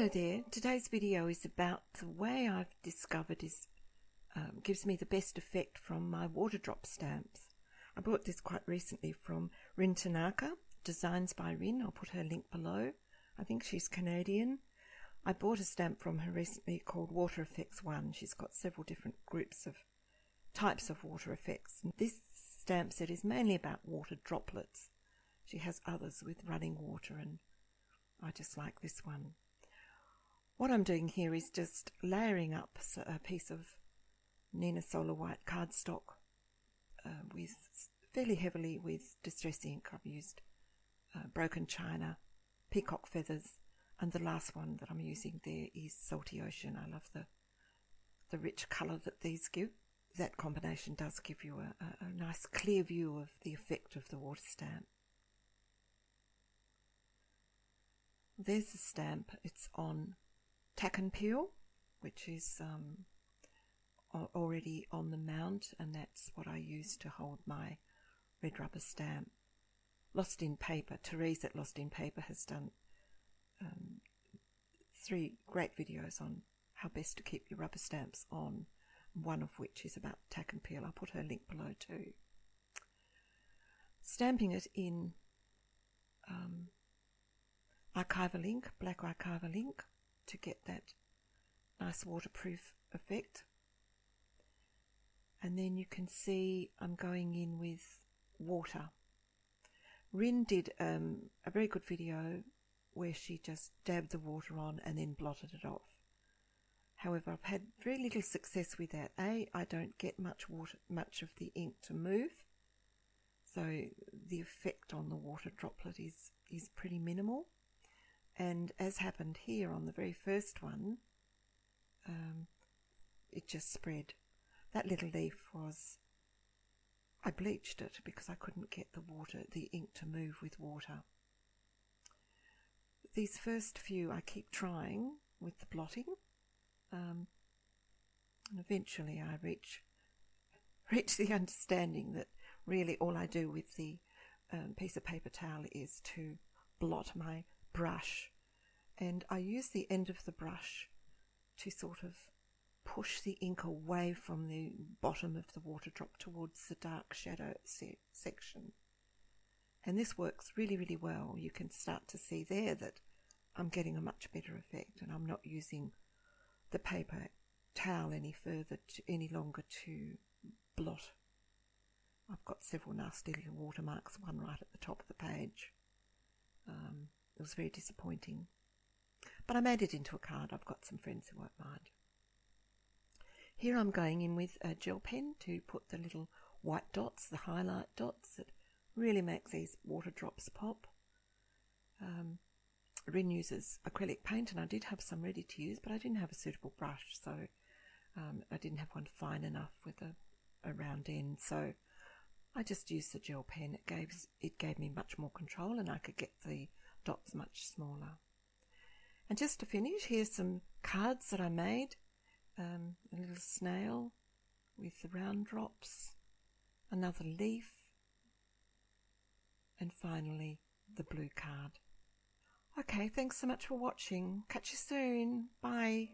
Hello there. Today's video is about the way I've discovered gives me the best effect from my water drop stamps. I bought this quite recently from Rin Tanaka, Designs by Rin. I'll put her link below. I think she's Canadian. I bought a stamp from her recently called Water Effects 1. She's got several different groups of types of water effects. And this stamp set is mainly about water droplets. She has others with running water, and I just like this one. What I'm doing here is just layering up a piece of Neenah Solar White cardstock fairly heavily with distress ink. I've used Broken China, Peacock Feathers, and the last one that I'm using there is Salty Ocean. I love the rich colour that these give. That combination does give you a nice clear view of the effect of the water stamp. There's the stamp. It's on Tack and Peel, which is already on the mount, and that's what I use to hold my red rubber stamp. Lost in Paper, Therese at Lost in Paper has done 3 great videos on how best to keep your rubber stamps on, one of which is about Tack and Peel. I'll put her link below too. Stamping it in archival ink, black archival ink, to get that nice waterproof effect. And then you can see I'm going in with water. Rin did a very good video where she just dabbed the water on and then blotted it off. However, I've had very little success with that. I don't get much of the ink to move, so the effect on the water droplet is pretty minimal. And as happened here on the very first one, it just spread. That little leaf I bleached it because I couldn't get the ink to move with water. These first few I keep trying with the blotting, and eventually I reach the understanding that really all I do with the piece of paper towel is to blot my brush, and I use the end of the brush to sort of push the ink away from the bottom of the water drop towards the dark shadow section, and this works really, really well. You can start to see there that I'm getting a much better effect, and I'm not using the paper towel any longer to blot. I've got several nasty little watermarks, one right at the top of the page. It was very disappointing, but I made it into a card. I've got some friends who won't mind. Here I'm going in with a gel pen to put the little white dots, the highlight dots that really make these water drops pop. Rin uses acrylic paint, and I did have some ready to use, but I didn't have a suitable brush, so I didn't have one fine enough with a round end, so I just used the gel pen. It gave me much more control, and I could get the dots much smaller. And just to finish, here's some cards that I made. A little snail with the round drops, another leaf, and finally the blue card. Okay, thanks so much for watching. Catch you soon. Bye.